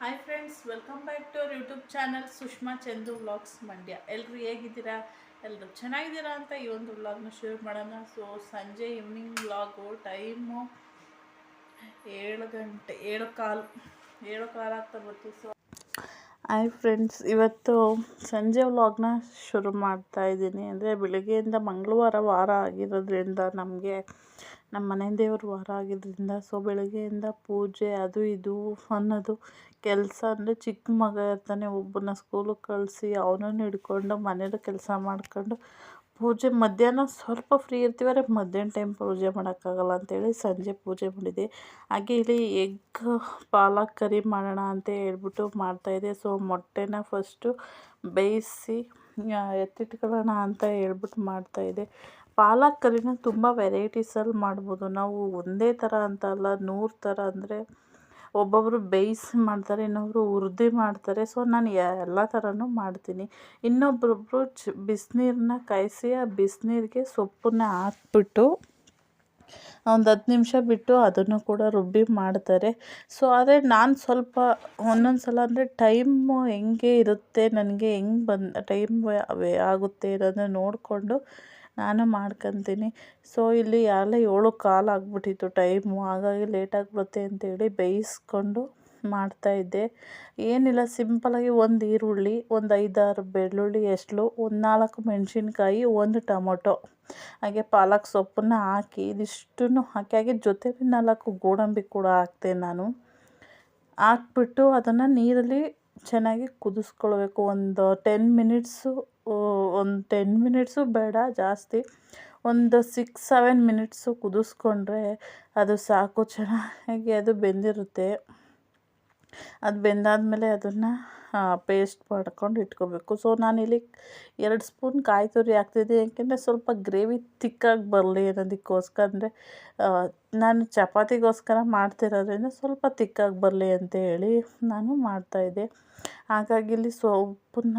Hi friends, welcome back to our YouTube channel Sushma Chandu vlogs Mandya. ಎಲ್ಲರೂ ಹೇಗಿದ್ದೀರಾ? ಎಲ್ಲರೂ ಚೆನ್ನಾಗಿದ್ದೀರಾ ಅಂತ ಈ ಒಂದು ವ್ಲಾಗ್ನ ಶುರು ಮಾಡೋಣ. ಸೊ ಸಂಜೆ ಈವ್ನಿಂಗ್ ವ್ಲಾಗು. ಟೈಮು 7 ಗಂಟೆ, 7 ಕಾಲು ಆಗ್ತಾ ಬರ್ತೀವಿ. ಸೊ ಹಾಯ್ ಫ್ರೆಂಡ್ಸ್, ಇವತ್ತು ಸಂಜೆ ವ್ಲಾಗ್ನ ಶುರು ಮಾಡ್ತಾ ಇದ್ದೀನಿ. ಅಂದರೆ ಬೆಳಗ್ಗೆಯಿಂದ ಮಂಗಳವಾರ ವಾರ ಆಗಿರೋದ್ರಿಂದ ನಮಗೆ ನಮ್ಮ ಮನೆ ದೇವ್ರ ವಾರ ಆಗಿದ್ದರಿಂದ ಸೊ ಬೆಳಗ್ಗೆಯಿಂದ ಪೂಜೆ ಅದು ಇದು ಅನ್ನೋದು ಕೆಲಸ. ಅಂದರೆ ಚಿಕ್ಕ ಮಗ ಇರ್ತಾನೆ, ಒಬ್ಬನ ಸ್ಕೂಲಿಗೆ ಕಳಿಸಿ ಅವನನ್ನು ಹಿಡ್ಕೊಂಡು ಮನೇಲಿ ಕೆಲಸ ಮಾಡ್ಕೊಂಡು ಪೂಜೆ ಮಧ್ಯಾಹ್ನ ಸ್ವಲ್ಪ ಫ್ರೀ ಇರ್ತೀವಿ. ಮಧ್ಯಾಹ್ನ ಟೈಮ್ ಪೂಜೆ ಮಾಡೋಕ್ಕಾಗಲ್ಲ ಅಂತೇಳಿ ಸಂಜೆ ಪೂಜೆ ಮಾಡಿದೆ. ಹಾಗೆ ಇಲ್ಲಿ ಎಗ್ ಪಾಲಕ್ ಕರಿ ಮಾಡೋಣ ಅಂತ ಹೇಳ್ಬಿಟ್ಟು ಮಾಡ್ತಾಯಿದ್ದೆ. ಸೊ ಮೊಟ್ಟೆನ ಫಸ್ಟು ಬೇಯಿಸಿ ಎತ್ತಿಟ್ಕೊಳ್ಳೋಣ ಅಂತ ಹೇಳ್ಬಿಟ್ಟು ಮಾಡ್ತಾಯಿದ್ದೆ. ಪಾಲಕ್ ಕರಿನ ತುಂಬ ವೆರೈಟೀಸಲ್ಲಿ ಮಾಡ್ಬೋದು ನಾವು. ಒಂದೇ ಥರ ಅಂತ ಅಲ್ಲ, 100 ಥರ. ಅಂದರೆ ಒಬ್ಬೊಬ್ಬರು ಬೇಯಿಸಿ ಮಾಡ್ತಾರೆ, ಇನ್ನೊಬ್ಬರು ಹುರಿದು ಮಾಡ್ತಾರೆ. ಸೊ ನಾನು ಎಲ್ಲ ಥರನೂ ಮಾಡ್ತೀನಿ. ಇನ್ನೊಬ್ಬರೊಬ್ಬರು ಬಿಸಿನೀರನ್ನ ಕಾಯಿಸಿ ಆ ಬಿಸಿನೀರಿಗೆ ಸೊಪ್ಪನ್ನ ಹಾಕ್ಬಿಟ್ಟು ಒಂದು 10 ನಿಮಿಷ ಬಿಟ್ಟು ಅದನ್ನು ಕೂಡ ರುಬ್ಬಿ ಮಾಡ್ತಾರೆ. ಸೊ ಆದರೆ ನಾನು ಸ್ವಲ್ಪ ಒಂದೊಂದು ಸಲ ಅಂದರೆ ಟೈಮು ಹೆಂಗೆ ಇರುತ್ತೆ, ನನಗೆ ಹೆಂಗೆ ಟೈಮ್ ಆಗುತ್ತೆ ಅನ್ನೋದನ್ನ ನೋಡಿಕೊಂಡು ನಾನು ಮಾಡ್ಕೊತೀನಿ. ಸೊ ಇಲ್ಲಿ ಆಗಲೇ 7 ಕಾಲು ಆಗಿಬಿಟ್ಟಿತ್ತು ಟೈಮು. ಹಾಗಾಗಿ ಲೇಟಾಗಿಬಿಡುತ್ತೆ ಅಂತೇಳಿ ಬೇಯಿಸ್ಕೊಂಡು ಮಾಡ್ತಾಯಿದ್ದೆ. ಏನಿಲ್ಲ, ಸಿಂಪಲಾಗಿ ಒಂದು ಈರುಳ್ಳಿ, ಒಂದು 5-6 ಬೆಳ್ಳುಳ್ಳಿ ಎಸ್ಳು, ಒಂದು 4 ಮೆಣಸಿನ್ಕಾಯಿ, ಒಂದು ಟೊಮೊಟೊ, ಹಾಗೆ ಪಾಲಕ್ ಸೊಪ್ಪನ್ನ ಹಾಕಿ ಇದಿಷ್ಟನ್ನು ಹಾಕಿ, ಹಾಗೆ ಜೊತೆಲಿ 4 ಗೋಡಂಬಿ ಕೂಡ ಹಾಕ್ತೆ ನಾನು. ಹಾಕ್ಬಿಟ್ಟು ಅದನ್ನು ನೀರಲ್ಲಿ ಚೆನ್ನಾಗಿ ಕುದಿಸ್ಕೊಳ್ಬೇಕು. ಒಂದು 10 ಮಿನಿಟ್ಸು, ಒಂದು 10 ಮಿನಿಟ್ಸು ಬೇಡ ಜಾಸ್ತಿ, ಒಂದು 6-7 ಮಿನಿಟ್ಸು ಕುದಿಸ್ಕೊಂಡ್ರೆ ಅದು ಸಾಕು. ಚೆನ್ನಾಗಿ ಅದು ಬೆಂದಿರುತ್ತೆ. ಅದು ಬೆಂದಾದಮೇಲೆ ಅದನ್ನು ಪೇಸ್ಟ್ ಮಾಡ್ಕೊಂಡು ಇಟ್ಕೋಬೇಕು. ಸೊ ನಾನಿಲ್ಲಿ 2 ಸ್ಪೂನ್ ಕಾಯಿ ತುರಿ ಹಾಕ್ತಿದ್ದೆ, ಯಾಕೆಂದರೆ ಸ್ವಲ್ಪ ಗ್ರೇವಿ ತಿಕ್ಕಾಗಿ ಬರಲಿ ಅನ್ನೋದಕ್ಕೋಸ್ಕರ. ಅಂದರೆ ನಾನು ಚಪಾತಿಗೋಸ್ಕರ ಮಾಡ್ತಿರೋದ್ರಿಂದ ಸ್ವಲ್ಪ ತಿಕ್ಕಾಗಿ ಬರಲಿ ಅಂತ ಹೇಳಿ ನಾನು ಮಾಡ್ತಾಯಿದ್ದೆ. ಹಾಗಾಗಿ ಇಲ್ಲಿ ಸೊಪ್ಪನ್ನ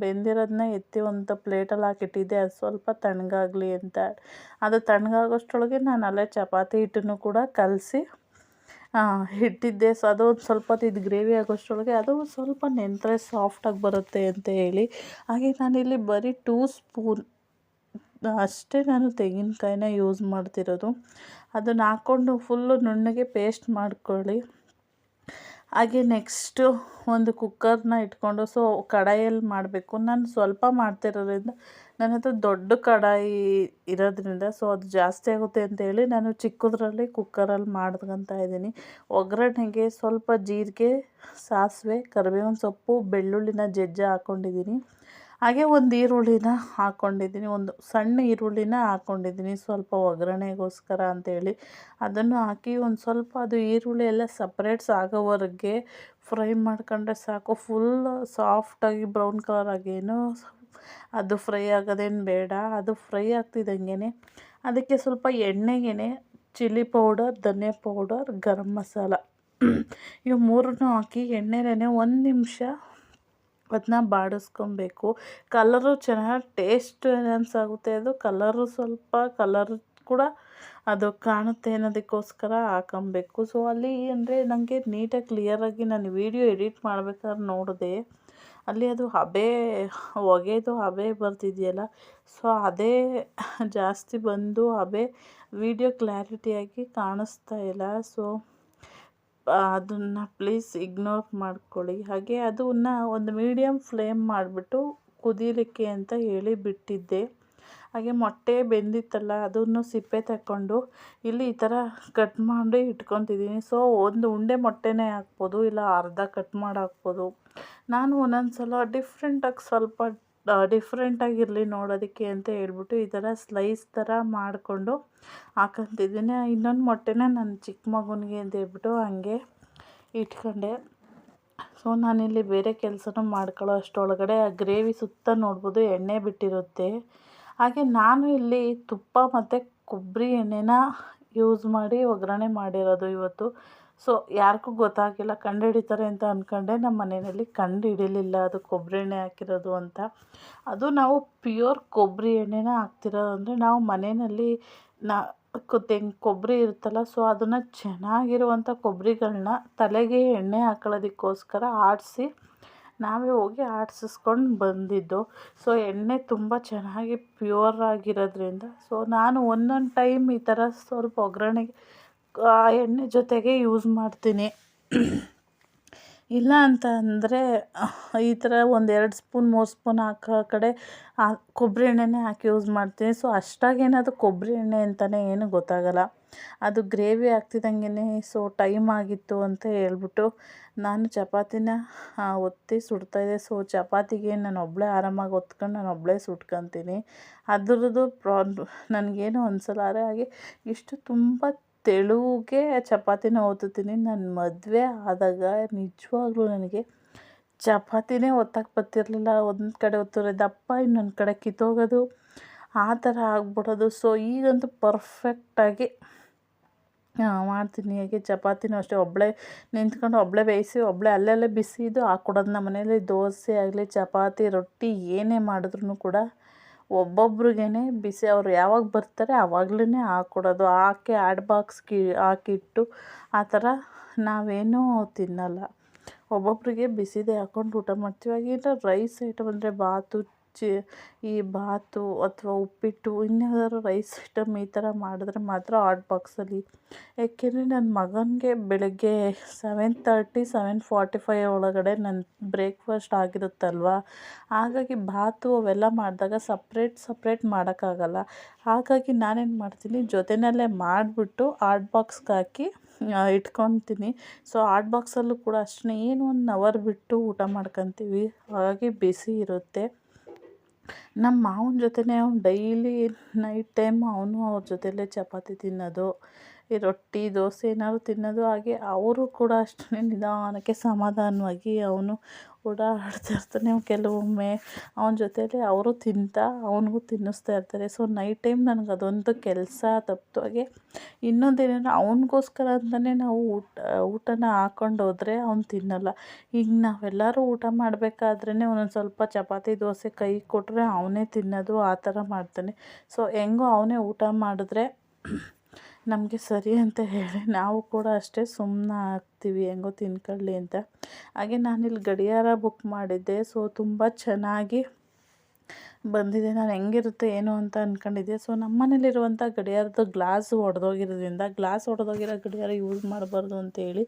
ಬೆಂದಿರೋದನ್ನ ಎತ್ತಿ ಒಂದು ಪ್ಲೇಟಲ್ಲಿ ಹಾಕಿಟ್ಟಿದ್ದೆ. ಅದು ಸ್ವಲ್ಪ ತಣ್ಣಗಾಗಲಿ ಅಂತ. ಅದು ತಣ್ಣಗಾಗೋಷ್ಟರೊಳಗೆ ನಾನು ಅಲ್ಲೇ ಚಪಾತಿ ಹಿಟ್ಟನ್ನು ಕೂಡ ಕಲಸಿ ಇಟ್ಟಿದ್ದೆ. ಸೊ ಅದು ಒಂದು ಸ್ವಲ್ಪ ಹೊತ್ತು ಇದು ಗ್ರೇವಿ ಆಗೋಷ್ಟರೊಳಗೆ ಅದು ಸ್ವಲ್ಪ ನೆಂದರೆ ಸಾಫ್ಟಾಗಿ ಬರುತ್ತೆ ಅಂತ ಹೇಳಿ. ಹಾಗೆ ನಾನಿಲ್ಲಿ ಬರೀ 2 ಸ್ಪೂನ್ ಅಷ್ಟೇ ನಾನು ತೆಂಗಿನಕಾಯಿನ ಯೂಸ್ ಮಾಡ್ತಿರೋದು. ಅದನ್ನು ಹಾಕ್ಕೊಂಡು ಫುಲ್ಲು ನುಣ್ಣಗೆ ಪೇಸ್ಟ್ ಮಾಡ್ಕೊಳ್ಳಿ. ಹಾಗೆ ನೆಕ್ಸ್ಟು ಒಂದು ಕುಕ್ಕರ್ನ ಇಟ್ಕೊಂಡು, ಸೊ ಕಡಾಯಲ್ಲಿ ಮಾಡಬೇಕು. ನಾನು ಸ್ವಲ್ಪ ಮಾಡ್ತಿರೋದ್ರಿಂದ ನನ್ನ ಹತ್ರ ದೊಡ್ಡ ಕಡಾಯಿ ಇರೋದ್ರಿಂದ ಸೊ ಅದು ಜಾಸ್ತಿ ಆಗುತ್ತೆ ಅಂತೇಳಿ ನಾನು ಚಿಕ್ಕದ್ರಲ್ಲಿ ಕುಕ್ಕರಲ್ಲಿ ಮಾಡ್ಕೊತಾ ಇದ್ದೀನಿ. ಒಗ್ಗರಣೆಗೆ ಸ್ವಲ್ಪ ಜೀರಿಗೆ, ಸಾಸಿವೆ, ಕರಿಬೇವಿನ ಸೊಪ್ಪು, ಬೆಳ್ಳುಳ್ಳಿನ ಜಜ್ಜಿ ಹಾಕ್ಕೊಂಡಿದ್ದೀನಿ. ಹಾಗೆ ಒಂದು ಈರುಳ್ಳಿನ ಹಾಕ್ಕೊಂಡಿದ್ದೀನಿ, ಒಂದು ಸಣ್ಣ ಈರುಳ್ಳಿನ ಹಾಕ್ಕೊಂಡಿದ್ದೀನಿ ಸ್ವಲ್ಪ ಒಗ್ಗರಣೆಗೋಸ್ಕರ ಅಂತೇಳಿ. ಅದನ್ನು ಹಾಕಿ ಒಂದು ಸ್ವಲ್ಪ ಅದು ಈರುಳ್ಳಿ ಎಲ್ಲ ಸಪ್ರೇಟ್ಸ್ ಆಗೋವರೆಗೆ ಫ್ರೈ ಮಾಡ್ಕೊಂಡ್ರೆ ಸಾಕು. ಫುಲ್ ಸಾಫ್ಟಾಗಿ ಬ್ರೌನ್ ಕಲರ್ ಆಗೇನು ಅದು ಫ್ರೈ ಆಗೋದೇನು ಬೇಡ. ಅದು ಫ್ರೈ ಆಗ್ತಿದ್ದಂಗೆ ಅದಕ್ಕೆ ಸ್ವಲ್ಪ ಎಣ್ಣೆಗೆ ಚಿಲ್ಲಿ ಪೌಡರ್, ಧನಿಯಾ ಪೌಡರ್, ಗರಂ ಮಸಾಲ ಇವು 3 ಹಾಕಿ ಎಣ್ಣೆಲೇ 1 ನಿಮಿಷ ಅದನ್ನ ಬಾಡಿಸ್ಕೊಬೇಕು. ಕಲರು ಚೆನ್ನಾಗಿ ಟೇಸ್ಟ್ ಎನ್ಹಾನ್ಸ್ ಆಗುತ್ತೆ. ಅದು ಕಲರು ಸ್ವಲ್ಪ ಕಲರ್ ಕೂಡ ಅದು ಕಾಣುತ್ತೆ ಅನ್ನೋದಕ್ಕೋಸ್ಕರ ಹಾಕೊಬೇಕು. ಸೊ ಅಲ್ಲಿ ಅಂದರೆ ನನಗೆ ನೀಟಾಗಿ ಕ್ಲಿಯರಾಗಿ ನಾನು ವೀಡಿಯೋ ಎಡಿಟ್ ಮಾಡ್ಬೇಕಾದ್ರೆ ನೋಡಿದೆ, ಅಲ್ಲಿ ಅದು ಹೊಗೆದು ಹಬೆ ಬರ್ತಿದೆಯಲ್ಲ, ಸೊ ಅದೇ ಜಾಸ್ತಿ ಬಂದು ಹಬೆ ವೀಡಿಯೋ ಕ್ಲಾರಿಟಿಯಾಗಿ ಕಾಣಿಸ್ತಾ ಇಲ್ಲ. ಸೊ ಅದನ್ನು ಪ್ಲೀಸ್ ಇಗ್ನೋರ್ ಮಾಡ್ಕೊಳ್ಳಿ. ಹಾಗೆ ಅದನ್ನು ಒಂದು ಮೀಡಿಯಮ್ ಫ್ಲೇಮ್ ಮಾಡಿಬಿಟ್ಟು ಕುದೀಲಿಕ್ಕೆ ಅಂತ ಹೇಳಿ ಬಿಟ್ಟಿದ್ದೆ. ಹಾಗೆ ಮೊಟ್ಟೆ ಬೆಂದಿತ್ತಲ್ಲ, ಅದನ್ನು ಸಿಪ್ಪೆ ತಗೊಂಡು ಇಲ್ಲಿ ಈ ಥರ ಕಟ್ ಮಾಡಿ ಇಟ್ಕೊತಿದ್ದೀನಿ. ಸೊ ಒಂದು ಉಂಡೆ ಮೊಟ್ಟೆನೇ ಹಾಕ್ಬೋದು, ಇಲ್ಲ ಅರ್ಧ ಕಟ್ ಮಾಡಿ ಹಾಕ್ಬೋದು. ನಾನು ಒಂದೊಂದು ಸಲ ಡಿಫ್ರೆಂಟಾಗಿ ಸ್ವಲ್ಪ ಡಿಫ್ರೆಂಟಾಗಿರಲಿ ನೋಡೋದಕ್ಕೆ ಅಂತ ಹೇಳ್ಬಿಟ್ಟು ಈ ಥರ ಸ್ಲೈಸ್ ಥರ ಮಾಡಿಕೊಂಡು ಹಾಕೊತಿದ್ದೀನಿ. ಇನ್ನೊಂದು ಮೊಟ್ಟೆನ ನನ್ನ ಚಿಕ್ಕ ಮಗನಿಗೆ ಅಂತ ಹೇಳ್ಬಿಟ್ಟು ಹಂಗೆ ಇಟ್ಕೊಂಡೆ. ಸೊ ನಾನಿಲ್ಲಿ ಬೇರೆ ಕೆಲಸನೂ ಮಾಡ್ಕೊಳ್ಳೋ ಅಷ್ಟರೊಳಗಡೆ ಆ ಗ್ರೇವಿ ಸುತ್ತ ನೋಡ್ಬೋದು ಎಣ್ಣೆ ಬಿಟ್ಟಿರುತ್ತೆ. ಹಾಗೆ ನಾನು ಇಲ್ಲಿ ತುಪ್ಪ ಮತ್ತು ಕೊಬ್ಬರಿ ಎಣ್ಣೆನ ಯೂಸ್ ಮಾಡಿ ಒಗ್ಗರಣೆ ಮಾಡಿರೋದು ಇವತ್ತು. ಸೊ ಯಾರಿಗೂ ಗೊತ್ತಾಗಿಲ್ಲ, ಕಂಡುಹಿಡಿತಾರೆ ಅಂತ ಅಂದ್ಕೊಂಡೆ. ನಮ್ಮ ಮನೆಯಲ್ಲಿ ಕಂಡು ಹಿಡಿಲಿಲ್ಲ ಅದು ಕೊಬ್ಬರಿ ಎಣ್ಣೆ ಹಾಕಿರೋದು ಅಂತ. ಅದು ನಾವು ಪ್ಯೂರ್ ಕೊಬ್ಬರಿ ಎಣ್ಣೆನ ಹಾಕ್ತಿರೋದು. ಅಂದರೆ ನಾವು ಮನೆಯಲ್ಲಿ ಕೊಬ್ಬರಿ ಇರುತ್ತಲ್ಲ, ಸೊ ಅದನ್ನು ಚೆನ್ನಾಗಿರುವಂಥ ಕೊಬ್ಬರಿಗಳನ್ನ ತಲೆಗೆ ಎಣ್ಣೆ ಹಾಕೊಳ್ಳೋದಕ್ಕೋಸ್ಕರ ಆಡಿಸಿ ನಾವೇ ಹೋಗಿ ಆಡಿಸಿಸ್ಕೊಂಡು ಬಂದಿದ್ದು. ಸೊ ಎಣ್ಣೆ ತುಂಬ ಚೆನ್ನಾಗಿ ಪ್ಯೂರ್ ಆಗಿರೋದ್ರಿಂದ ಸೊ ನಾನು ಒಂದೊಂದು ಟೈಮ್ ಈ ಥರ ಸ್ವಲ್ಪ ಒಗ್ಗರಣೆಗೆ ಆ ಎಣ್ಣೆ ಜೊತೆಗೆ ಯೂಸ್ ಮಾಡ್ತೀನಿ. ಇಲ್ಲ ಅಂತ ಅಂದರೆ ಈ ಥರ ಒಂದು 2 ಸ್ಪೂನ್ 3 ಸ್ಪೂನ್ ಹಾಕೋ ಕಡೆ ಕೊಬ್ಬರಿ ಎಣ್ಣೆನೇ ಹಾಕಿ ಯೂಸ್ ಮಾಡ್ತೀನಿ. ಸೊ ಅಷ್ಟಾಗೇನದು ಕೊಬ್ಬರಿ ಎಣ್ಣೆ ಅಂತಲೇ ಏನೂ ಗೊತ್ತಾಗಲ್ಲ. ಅದು ಗ್ರೇವಿ ಆಗ್ತಿದ್ದಂಗೆ ಸೊ ಟೈಮ್ ಆಗಿತ್ತು ಅಂತ ಹೇಳ್ಬಿಟ್ಟು ನಾನು ಚಪಾತಿನ ಒತ್ತಿ ಸುಡ್ತಾಯಿದ್ದೆ. ಸೊ ಚಪಾತಿಗೆ ನಾನು ಒಬ್ಬಳೇ ಆರಾಮಾಗಿ ಒತ್ಕೊಂಡು ನಾನು ಒಬ್ಬಳೇ ಸುಟ್ಕೊತೀನಿ. ಅದರದ್ದು ನನಗೇನು ಅನಿಸಲ್ಲ. ಹಾಗೆ ಇಷ್ಟು ತುಂಬ ತೆಳುಗೆ ಚಪಾತಿನ ಒತ್ತುತ್ತೀನಿ. ನಾನು ಮದುವೆ ಆದಾಗ ನಿಜವಾಗ್ಲೂ ನನಗೆ ಚಪಾತಿನೇ ಒತ್ತಕ್ಕೆ ಬರ್ತಿರ್ಲಿಲ್ಲ. ಒಂದು ಕಡೆ ಒತ್ತಿದ್ರೆ ದಪ್ಪ, ಇನ್ನೊಂದು ಕಡೆ ಕಿತ್ತೋಗೋದು, ಆ ಥರ ಆಗ್ಬಿಡೋದು. ಸೊ ಈಗಂತೂ ಪರ್ಫೆಕ್ಟಾಗಿ ಮಾಡ್ತೀನಿ. ಹೇಗೆ ಚಪಾತಿನೂ ಅಷ್ಟೇ ಒಬ್ಬಳೇ ನಿಂತ್ಕೊಂಡು ಒಬ್ಬಳೇ ಬೇಯಿಸಿ ಒಬ್ಬಳೇ ಅಲ್ಲಲ್ಲೇ ಬಿಸಿದು ಹಾಕ್ಕೊಡೋದು. ನಮ್ಮ ಮನೇಲಿ ದೋಸೆ ಆಗಲಿ ಚಪಾತಿ ರೊಟ್ಟಿ ಏನೇ ಮಾಡಿದ್ರೂ ಕೂಡ ಒಬ್ಬೊಬ್ರಿಗೇ ಬಿಸಿ ಅವ್ರು ಯಾವಾಗ ಬರ್ತಾರೆ ಆವಾಗಲೇ ಹಾಕ್ಕೊಡೋದು. ಹಾಕಿ ಬಾಕ್ಸ್ಗೆ ಹಾಕಿಟ್ಟು ಆ ಥರ ನಾವೇನೂ ತಿನ್ನಲ್ಲ. ಒಬ್ಬೊಬ್ಬರಿಗೆ ಬಿಸಿದೇ ಹಾಕ್ಕೊಂಡು ಊಟ ಮಾಡ್ತೀವಿ. ಹಾಗೇನಾರ ರೈಸ್ ಐಟಮ್ ಅಂದರೆ ಈ ಬಾತು ಅಥವಾ ಉಪ್ಪಿಟ್ಟು ಇನ್ಯಾವುದಾದ್ರು ರೈಸ್ ಐಟಮ್ ಈ ಥರ ಮಾಡಿದ್ರೆ ಮಾತ್ರ ಹಾಟ್ ಬಾಕ್ಸಲ್ಲಿ. ಏಕೆಂದರೆ ನನ್ನ ಮಗನಿಗೆ ಬೆಳಗ್ಗೆ 7:30 7:45 ಒಳಗಡೆ ನನ್ನ ಬ್ರೇಕ್ಫಾಸ್ಟ್ ಆಗಿರುತ್ತಲ್ವ. ಹಾಗಾಗಿ ಬಾತು ಅವೆಲ್ಲ ಮಾಡಿದಾಗ ಸಪ್ರೇಟ್ ಮಾಡೋಕ್ಕಾಗಲ್ಲ. ಹಾಗಾಗಿ ನಾನೇನು ಮಾಡ್ತೀನಿ, ಜೊತೆಯಲ್ಲೇ ಮಾಡಿಬಿಟ್ಟು ಹಾಟ್ ಬಾಕ್ಸ್ಗೆ ಹಾಕಿ ಇಟ್ಕೊತೀನಿ. ಸೊ ಹಾಟ್ ಬಾಕ್ಸಲ್ಲೂ ಕೂಡ ಅಷ್ಟೇ ಏನು 1 ಅವರ್ ಬಿಟ್ಟು ಊಟ ಮಾಡ್ಕೊತೀವಿ. ಹಾಗಾಗಿ ಬಿಸಿ ಇರುತ್ತೆ. ನಮ್ಮ ಮಾವನ ಜೊತೆನೇ ಅವ್ನು ಡೈಲಿ ನೈಟ್ ಟೈಮ್ ಅವನು ಅವ್ರ ಜೊತೆಯಲ್ಲೇ ಚಪಾತಿ ತಿನ್ನೋದು, ಈ ರೊಟ್ಟಿ ದೋಸೆ ಏನಾದ್ರು ತಿನ್ನೋದು. ಹಾಗೆ ಅವರು ಕೂಡ ಅಷ್ಟೇ ನಿಧಾನಕ್ಕೆ ಸಮಾಧಾನವಾಗಿ ಅವನು ಓಡಾಡ್ತಾ ಇರ್ತಾನೆ. ಕೆಲವೊಮ್ಮೆ ಅವನ ಜೊತೆಯಲ್ಲಿ ಅವರು ಅವನಿಗೂ ತಿನ್ನಿಸ್ತಾ ಇರ್ತಾರೆ. ಸೊ ನೈಟ್ ಟೈಮ್ ನನಗೆ ಅದೊಂದು ಕೆಲಸ ತಪ್ಪಿತು. ಹಾಗೆ ಇನ್ನೊಂದೇನೆಂದರೆ ಅವನಿಗೋಸ್ಕರ ಅಂತಲೇ ನಾವು ಊಟನ ಹಾಕ್ಕೊಂಡು ಹೋದರೆ ಅವ್ನು ತಿನ್ನಲ್ಲ. ಈಗ ನಾವೆಲ್ಲರೂ ಊಟ ಮಾಡಬೇಕಾದ್ರೇ ಒಂದೊಂದು ಸ್ವಲ್ಪ ಚಪಾತಿ ದೋಸೆ ಕೈ ಕೊಟ್ಟರೆ ಅವನೇ ತಿನ್ನೋದು, ಆ ಥರ ಮಾಡ್ತಾನೆ. ಸೊ ಹೆಂಗೋ ಅವನೇ ಊಟ ಮಾಡಿದ್ರೆ ನಮಗೆ ಸರಿ ಅಂತ ಹೇಳಿ ನಾವು ಕೂಡ ಅಷ್ಟೇ ಸುಮ್ಮನೆ ಆಗ್ತೀವಿ, ಹೆಂಗೋ ತಿನ್ಕೊಳ್ಳಿ ಅಂತ. ಹಾಗೆ ನಾನಿಲ್ಲಿ ಗಡಿಯಾರ ಬುಕ್ ಮಾಡಿದ್ದೆ. ಸೊ ತುಂಬ ಚೆನ್ನಾಗಿ ಬಂದಿದೆ. ನಾನು ಹೆಂಗಿರುತ್ತೆ ಏನು ಅಂತ ಅಂದ್ಕೊಂಡಿದ್ದೆ. ಸೊ ನಮ್ಮ ಮನೇಲಿರುವಂಥ ಗಡಿಯಾರದ ಗ್ಲಾಸ್ ಒಡೆದೋಗಿರೋದ್ರಿಂದ ಗ್ಲಾಸ್ ಒಡೆದೋಗಿರೋ ಗಡಿಯಾರ ಯೂಸ್ ಮಾಡಬಾರ್ದು ಅಂತೇಳಿ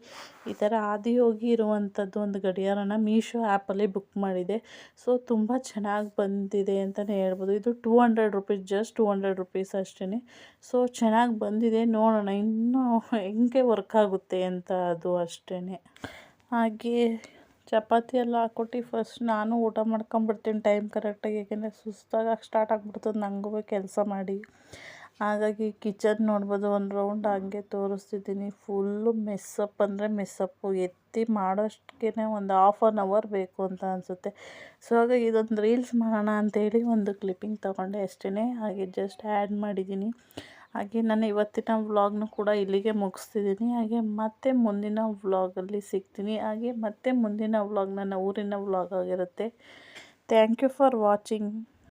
ಈ ಥರ ಆದಿಯೋಗಿ ಇರುವಂಥದ್ದು ಒಂದು ಗಡಿಯಾರನ ಮೀಶೋ ಆ್ಯಪಲ್ಲಿ ಬುಕ್ ಮಾಡಿದೆ. ಸೊ ತುಂಬ ಚೆನ್ನಾಗಿ ಬಂದಿದೆ ಅಂತಲೇ ಹೇಳ್ಬೋದು. ಇದು 200 ರುಪೀಸ್, ಜಸ್ಟ್ 200 ರುಪೀಸ್ ಅಷ್ಟೇ. ಸೊ ಚೆನ್ನಾಗಿ ಬಂದಿದೆ. ನೋಡೋಣ ಇನ್ನೂ ಹೆಂಗೆ ವರ್ಕ್ ಆಗುತ್ತೆ ಅಂತ ಅದು ಅಷ್ಟೇ. ಹಾಗೆ ಚಪಾತಿ ಎಲ್ಲ ಹಾಕ್ಕೊಟ್ಟು ಫಸ್ಟ್ ನಾನು ಊಟ ಮಾಡ್ಕೊಂಬಿಡ್ತೀನಿ ಟೈಮ್ ಕರೆಕ್ಟಾಗಿ. ಏಕೆಂದರೆ ಸುಸ್ತಾಗಕ್ಕೆ ಸ್ಟಾರ್ಟ್ ಆಗಿಬಿಡ್ತದೆ ನನಗೂ ಕೆಲಸ ಮಾಡಿ. ಹಾಗಾಗಿ ಕಿಚನ್ ನೋಡ್ಬೋದು ಒಂದು ರೌಂಡ್ ಹಂಗೆ ತೋರಿಸ್ತಿದ್ದೀನಿ. ಫುಲ್ಲು ಮೆಸ್ಸಪ್ ಅಂದರೆ ಮೆಸ್ಸಪ್ಪು. ಎತ್ತಿ ಮಾಡೋಷ್ಟಕ್ಕೆ ಒಂದು 1/2 ಅವರ್ ಬೇಕು ಅಂತ ಅನಿಸುತ್ತೆ. ಸೊ ಹಾಗಾಗಿ ಇದೊಂದು ರೀಲ್ಸ್ ಮಾಡೋಣ ಅಂಥೇಳಿ ಒಂದು ಕ್ಲಿಪ್ಪಿಂಗ್ ತೊಗೊಂಡೆ ಅಷ್ಟೇ. ಹಾಗೆ ಜಸ್ಟ್ ಆ್ಯಡ್ ಮಾಡಿದ್ದೀನಿ. ಹಾಗೆ ನಾನು ಇವತ್ತಿನ ವ್ಲಾಗ್ನು ಕೂಡ ಇಲ್ಲಿಗೆ ಮುಗಿಸ್ತಿದ್ದೀನಿ. ಹಾಗೆ ಮತ್ತೆ ಮುಂದಿನ ವ್ಲಾಗಲ್ಲಿ ಸಿಗ್ತೀನಿ. ಹಾಗೆ ಮತ್ತೆ ಮುಂದಿನ ವ್ಲಾಗ್ ನನ್ನ ಊರಿನ ವ್ಲಾಗ್ ಆಗಿರುತ್ತೆ. Thank you for watching.